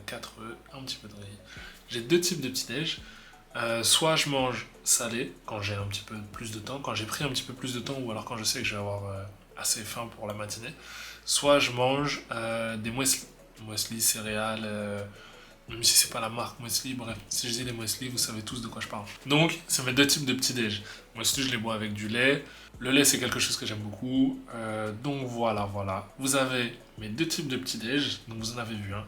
4 œufs, un petit peu de riz. J'ai deux types de petits-déj. Soit je mange salé quand j'ai un petit peu plus de temps, quand j'ai pris un petit peu plus de temps ou alors quand je sais que je vais avoir assez faim pour la matinée. Soit je mange des muesli, muesli céréales, même si c'est pas la marque muesli, bref, si je dis les muesli, vous savez tous de quoi je parle. Donc, c'est mes deux types de petits-déj. Muesli, je les bois avec du lait. Le lait, c'est quelque chose que j'aime beaucoup. Donc voilà, voilà. Vous avez mes deux types de petits-déj, donc vous en avez vu un.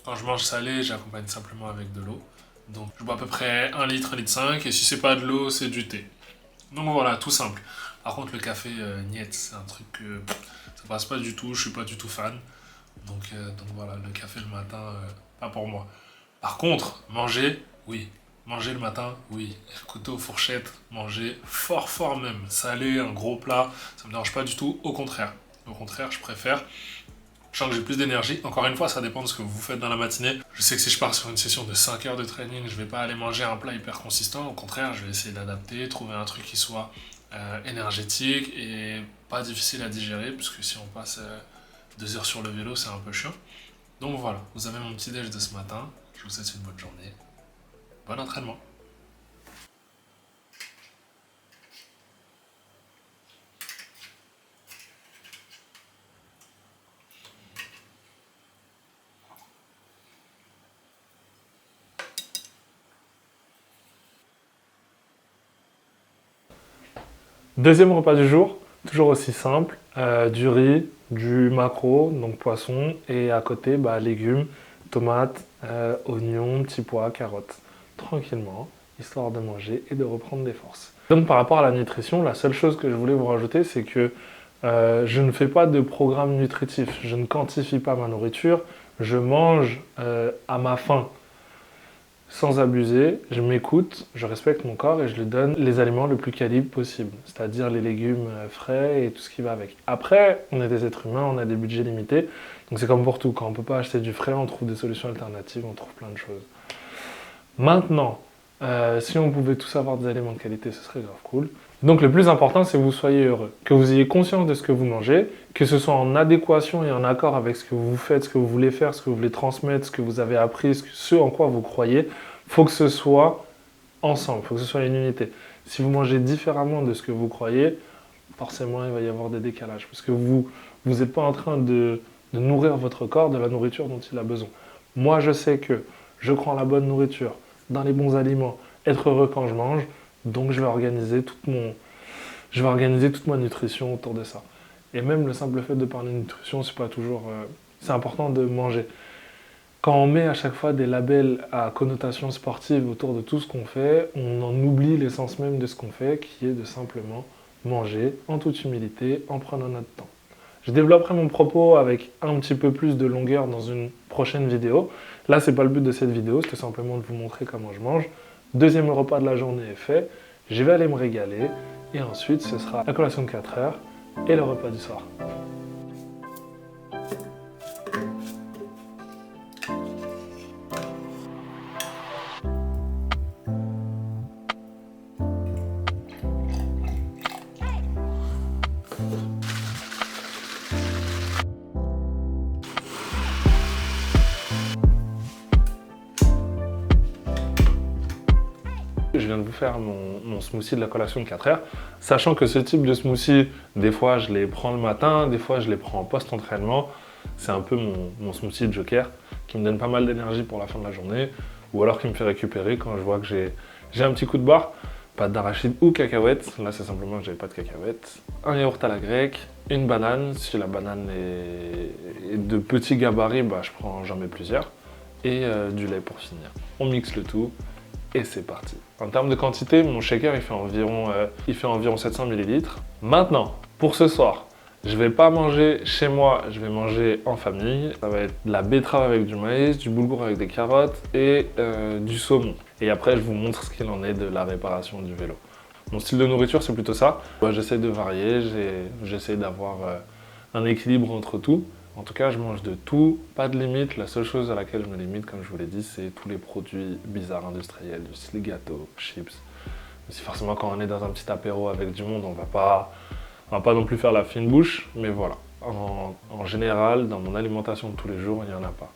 Quand je mange salé, j'accompagne simplement avec de l'eau. Donc je bois à peu près 1 litre 5, et si c'est pas de l'eau, c'est du thé. Donc voilà, tout simple. Par contre, le café, niet, c'est un truc que ça passe pas du tout, je suis pas du tout fan. Donc voilà, le café le matin, pas pour moi. Par contre, manger, oui. Manger le matin, oui. Couteau, fourchette, manger fort fort même. Salé, un gros plat, ça me dérange pas du tout, au contraire. Au contraire, je préfère. Je sens que j'ai plus d'énergie. Encore une fois, ça dépend de ce que vous faites dans la matinée. Je sais que si je pars sur une session de 5 heures de training, je vais pas aller manger un plat hyper consistant. Au contraire, je vais essayer d'adapter, trouver un truc qui soit énergétique et pas difficile à digérer, puisque si on passe 2 heures sur le vélo, c'est un peu chiant. Donc voilà, vous avez mon petit déj de ce matin. Je vous souhaite une bonne journée. Bon entraînement. Deuxième repas du jour, toujours aussi simple, du riz, du maquereau, donc poisson, et à côté, légumes, tomates, oignons, petits pois, carottes. Tranquillement, histoire de manger et de reprendre des forces. Donc par rapport à la nutrition, la seule chose que je voulais vous rajouter, c'est que je ne fais pas de programme nutritif, je ne quantifie pas ma nourriture, je mange à ma faim sans abuser, je m'écoute, je respecte mon corps et je lui donne les aliments le plus quali possible, c'est-à-dire les légumes frais et tout ce qui va avec. Après, on est des êtres humains, on a des budgets limités, donc c'est comme pour tout, quand on ne peut pas acheter du frais, on trouve des solutions alternatives, on trouve plein de choses. Maintenant, si on pouvait tous avoir des aliments de qualité, ce serait grave cool. Donc le plus important, c'est que vous soyez heureux, que vous ayez conscience de ce que vous mangez, que ce soit en adéquation et en accord avec ce que vous faites, ce que vous voulez faire, ce que vous voulez transmettre, ce que vous avez appris, ce en quoi vous croyez. Il faut que ce soit ensemble, il faut que ce soit une unité. Si vous mangez différemment de ce que vous croyez, forcément il va y avoir des décalages, parce que vous n'êtes pas en train de nourrir votre corps de la nourriture dont il a besoin. Moi, je sais que je prends la bonne nourriture, dans les bons aliments, être heureux quand je mange, donc je vais organiser toute ma nutrition autour de ça. Et même le simple fait de parler de nutrition, c'est pas toujours... c'est important de manger. Quand on met à chaque fois des labels à connotation sportive autour de tout ce qu'on fait, on en oublie l'essence même de ce qu'on fait, qui est de simplement manger en toute humilité, en prenant notre temps. Je développerai mon propos avec un petit peu plus de longueur dans une prochaine vidéo. Là, c'est pas le but de cette vidéo, c'est simplement de vous montrer comment je mange. Deuxième repas de la journée est fait, je vais aller me régaler, et ensuite ce sera la collation de 4 heures et le repas du soir. Je viens de vous faire mon smoothie de la collation de 4 heures, sachant que ce type de smoothie, des fois je les prends le matin, des fois je les prends en post-entraînement. C'est un peu mon smoothie de joker qui me donne pas mal d'énergie pour la fin de la journée, ou alors qui me fait récupérer quand je vois que j'ai un petit coup de barre. Pas d'arachide ou cacahuètes, là c'est simplement que j'avais pas de cacahuètes. Un yaourt à la grecque, une banane, si la banane est de petit gabarit, j'en mets plusieurs, et du lait pour finir. On mixe le tout. Et c'est parti. En termes de quantité, mon shaker il fait environ 700 ml. Maintenant, pour ce soir, je vais pas manger chez moi, je vais manger en famille. Ça va être de la betterave avec du maïs, du boulgour avec des carottes et du saumon. Et après, je vous montre ce qu'il en est de la réparation du vélo. Mon style de nourriture, c'est plutôt ça. J'essaie de varier, j'essaie d'avoir un équilibre entre tout. En tout cas, je mange de tout, pas de limite. La seule chose à laquelle je me limite, comme je vous l'ai dit, c'est tous les produits bizarres industriels, du style gâteau, chips. Si forcément, quand on est dans un petit apéro avec du monde, on va pas non plus faire la fine bouche, mais voilà. En général, dans mon alimentation de tous les jours, il n'y en a pas.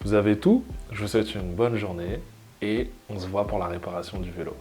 Vous avez tout, je vous souhaite une bonne journée et on se voit pour la réparation du vélo.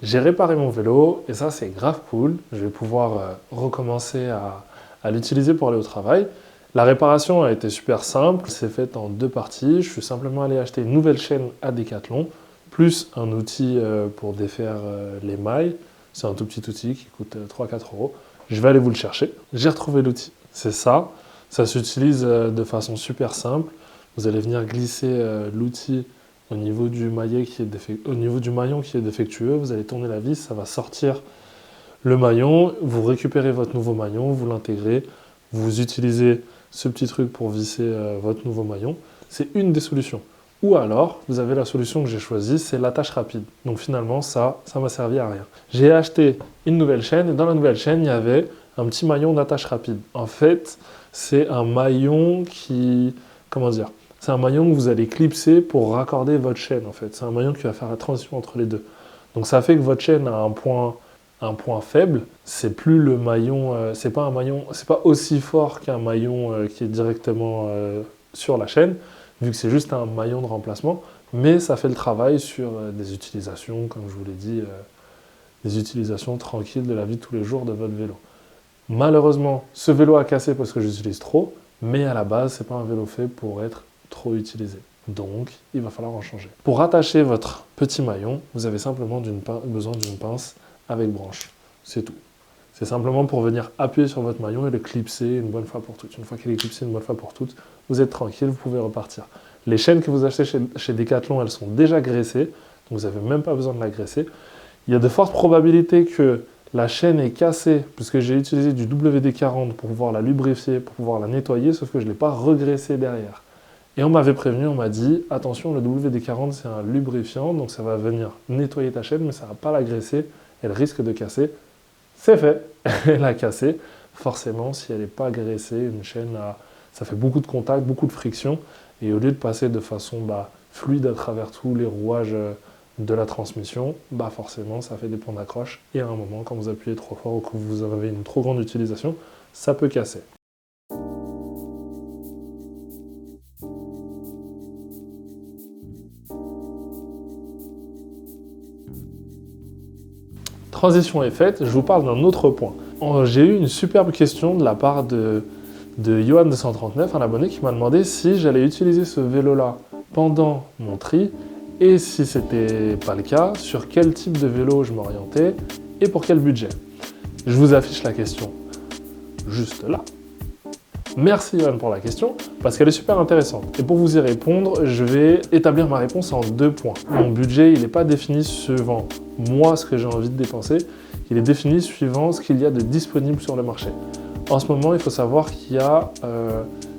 J'ai réparé mon vélo et ça c'est grave cool. Je vais pouvoir recommencer à l'utiliser pour aller au travail. La réparation a été super simple, c'est fait en 2 parties. Je suis simplement allé acheter une nouvelle chaîne à Decathlon, plus un outil pour défaire les mailles. C'est un tout petit outil qui coûte 3-4 €. Je vais aller vous le chercher. J'ai retrouvé l'outil, c'est ça. Ça s'utilise de façon super simple. Vous allez venir glisser l'outil au niveau du maillon qui est défectueux, vous allez tourner la vis, ça va sortir le maillon, vous récupérez votre nouveau maillon, vous l'intégrez, vous utilisez ce petit truc pour visser votre nouveau maillon. C'est une des solutions. Ou alors, vous avez la solution que j'ai choisie, c'est l'attache rapide. Donc finalement, ça m'a servi à rien. J'ai acheté une nouvelle chaîne et dans la nouvelle chaîne, il y avait un petit maillon d'attache rapide. En fait, c'est un maillon qui... Comment dire ? C'est un maillon que vous allez clipser pour raccorder votre chaîne en fait. C'est un maillon qui va faire la transition entre les deux. Donc ça fait que votre chaîne a un point faible. C'est plus le maillon, c'est pas aussi fort qu'un maillon qui est directement sur la chaîne, vu que c'est juste un maillon de remplacement. Mais ça fait le travail sur des utilisations, comme je vous l'ai dit, des utilisations tranquilles de la vie de tous les jours de votre vélo. Malheureusement, ce vélo a cassé parce que j'utilise trop, mais à la base, c'est pas un vélo fait pour être trop utilisé. Donc, il va falloir en changer. Pour attacher votre petit maillon, vous avez simplement besoin d'une pince avec branche. C'est tout. C'est simplement pour venir appuyer sur votre maillon et le clipser une bonne fois pour toutes. Une fois qu'il est clipsé une bonne fois pour toutes, vous êtes tranquille, vous pouvez repartir. Les chaînes que vous achetez chez Decathlon, elles sont déjà graissées, donc vous n'avez même pas besoin de la graisser. Il y a de fortes probabilités que la chaîne est cassée, puisque j'ai utilisé du WD-40 pour pouvoir la lubrifier, pour pouvoir la nettoyer, sauf que je ne l'ai pas regraissé derrière. Et on m'avait prévenu, on m'a dit, attention, le WD-40 c'est un lubrifiant, donc ça va venir nettoyer ta chaîne, mais ça ne va pas la graisser, elle risque de casser. C'est fait, elle a cassé. Forcément, si elle n'est pas graissée, une chaîne, ça fait beaucoup de contacts, beaucoup de friction, et au lieu de passer de façon fluide à travers tous les rouages de la transmission, forcément ça fait des points d'accroche, et à un moment, quand vous appuyez trop fort ou que vous avez une trop grande utilisation, ça peut casser. Transition est faite, je vous parle d'un autre point. J'ai eu une superbe question de la part de Johan239, un abonné qui m'a demandé si j'allais utiliser ce vélo-là pendant mon tri et si c'était pas le cas, sur quel type de vélo je m'orientais et pour quel budget. Je vous affiche la question juste là. Merci Johan pour la question, parce qu'elle est super intéressante. Et pour vous y répondre, je vais établir ma réponse en 2 points. Mon budget, il n'est pas défini suivant moi ce que j'ai envie de dépenser, il est défini suivant ce qu'il y a de disponible sur le marché. En ce moment, il faut savoir qu'il y a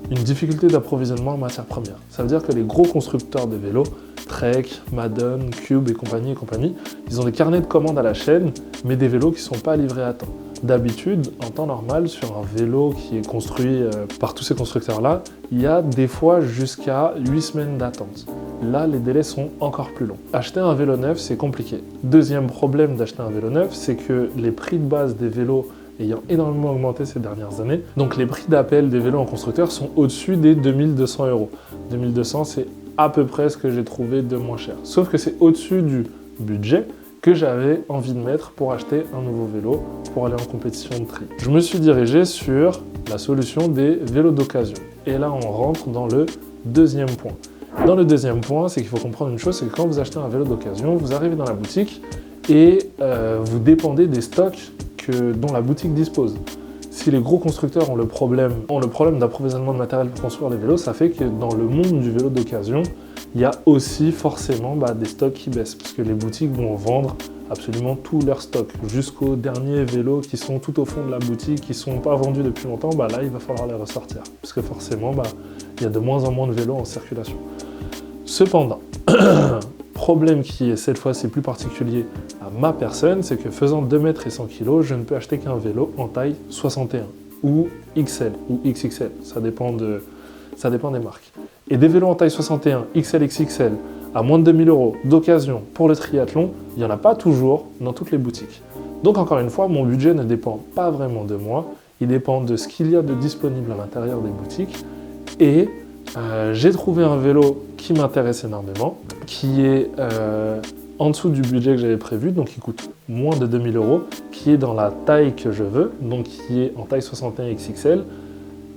une difficulté d'approvisionnement en matières premières. Ça veut dire que les gros constructeurs de vélos, Trek, Madden, Cube et compagnie, ils ont des carnets de commandes à la chaîne, mais des vélos qui ne sont pas livrés à temps. D'habitude, en temps normal, sur un vélo qui est construit par tous ces constructeurs-là, il y a des fois jusqu'à 8 semaines d'attente. Là, les délais sont encore plus longs. Acheter un vélo neuf, c'est compliqué. Deuxième problème d'acheter un vélo neuf, c'est que les prix de base des vélos ayant énormément augmenté ces dernières années, donc les prix d'appel des vélos en constructeur sont au-dessus des 2200 €. 2200, c'est à peu près ce que j'ai trouvé de moins cher. Sauf que c'est au-dessus du budget que j'avais envie de mettre pour acheter un nouveau vélo pour aller en compétition de tri. Je me suis dirigé sur la solution des vélos d'occasion. Et là, on rentre dans le deuxième point. Dans le deuxième point, c'est qu'il faut comprendre une chose, c'est que quand vous achetez un vélo d'occasion, vous arrivez dans la boutique et vous dépendez des stocks dont la boutique dispose. Si les gros constructeurs ont le problème d'approvisionnement de matériel pour construire les vélos, ça fait que dans le monde du vélo d'occasion, il y a aussi forcément des stocks qui baissent, parce que les boutiques vont vendre absolument tout leur stock, jusqu'aux derniers vélos qui sont tout au fond de la boutique, qui ne sont pas vendus depuis longtemps, là il va falloir les ressortir, parce que forcément il y a de moins en moins de vélos en circulation. Cependant, problème qui est cette fois-ci plus particulier à ma personne, c'est que faisant 2 mètres et 100 kg, je ne peux acheter qu'un vélo en taille 61 ou XL ou XXL, ça dépend des marques. Et des vélos en taille 61, XL, XXL, à moins de 2000 € d'occasion pour le triathlon, il n'y en a pas toujours dans toutes les boutiques. Donc encore une fois, mon budget ne dépend pas vraiment de moi, il dépend de ce qu'il y a de disponible à l'intérieur des boutiques. Et j'ai trouvé un vélo qui m'intéresse énormément, qui est en dessous du budget que j'avais prévu, donc qui coûte moins de 2000 €, qui est dans la taille que je veux, donc qui est en taille 61 XXL.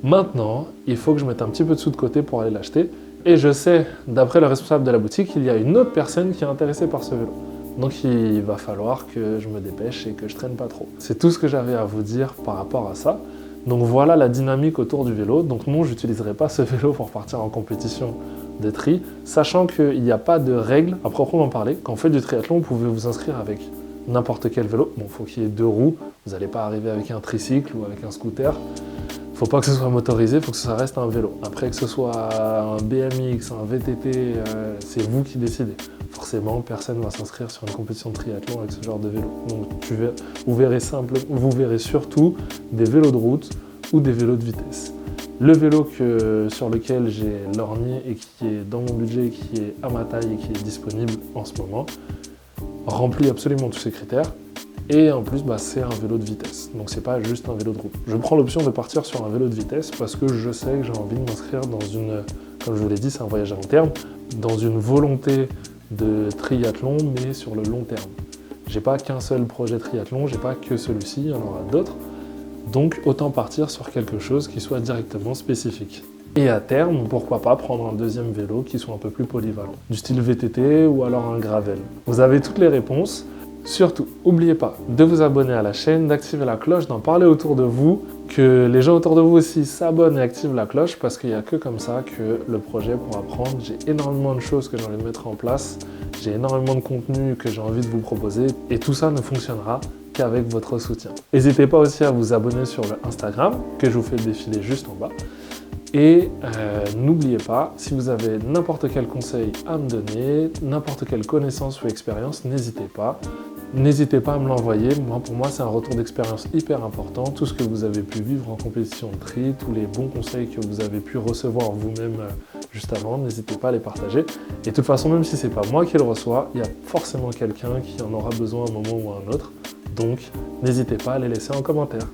Maintenant, il faut que je mette un petit peu de sous de côté pour aller l'acheter. Et je sais, d'après le responsable de la boutique, qu'il y a une autre personne qui est intéressée par ce vélo. Donc il va falloir que je me dépêche et que je traîne pas trop. C'est tout ce que j'avais à vous dire par rapport à ça. Donc voilà la dynamique autour du vélo. Donc non, je n'utiliserai pas ce vélo pour partir en compétition de tri, sachant qu'il n'y a pas de règles à proprement parler. Quand vous faites du triathlon, vous pouvez vous inscrire avec n'importe quel vélo. Bon, il faut qu'il y ait 2 roues. Vous n'allez pas arriver avec un tricycle ou avec un scooter. Faut pas que ce soit motorisé, faut que ça reste un vélo. Après, que ce soit un BMX, un VTT, c'est vous qui décidez. Forcément, personne ne va s'inscrire sur une compétition de triathlon avec ce genre de vélo. Donc vous verrez surtout des vélos de route ou des vélos de vitesse. Le vélo sur lequel j'ai lorgné et qui est dans mon budget, qui est à ma taille et qui est disponible en ce moment, remplit absolument tous ces critères. Et en plus, c'est un vélo de vitesse. Donc c'est pas juste un vélo de route. Je prends l'option de partir sur un vélo de vitesse parce que je sais que j'ai envie de m'inscrire dans une, comme je vous l'ai dit, c'est un voyage à long terme, dans une volonté de triathlon, mais sur le long terme. J'ai pas qu'un seul projet triathlon, j'ai pas que celui-ci, il y en aura d'autres. Donc autant partir sur quelque chose qui soit directement spécifique. Et à terme, pourquoi pas prendre un deuxième vélo qui soit un peu plus polyvalent, du style VTT ou alors un gravel. Vous avez toutes les réponses. Surtout, n'oubliez pas de vous abonner à la chaîne, d'activer la cloche, d'en parler autour de vous, que les gens autour de vous aussi s'abonnent et activent la cloche parce qu'il n'y a que comme ça que le projet pourra prendre. J'ai énormément de choses que j'ai envie de mettre en place, j'ai énormément de contenu que j'ai envie de vous proposer et tout ça ne fonctionnera qu'avec votre soutien. N'hésitez pas aussi à vous abonner sur le Instagram que je vous fais défiler juste en bas. Et n'oubliez pas, si vous avez n'importe quel conseil à me donner, n'importe quelle connaissance ou expérience, n'hésitez pas. N'hésitez pas à me l'envoyer. Pour moi, c'est un retour d'expérience hyper important. Tout ce que vous avez pu vivre en compétition de tri, tous les bons conseils que vous avez pu recevoir vous-même juste avant, n'hésitez pas à les partager. Et de toute façon, même si ce n'est pas moi qui le reçois, il y a forcément quelqu'un qui en aura besoin à un moment ou à un autre. Donc, n'hésitez pas à les laisser en commentaire.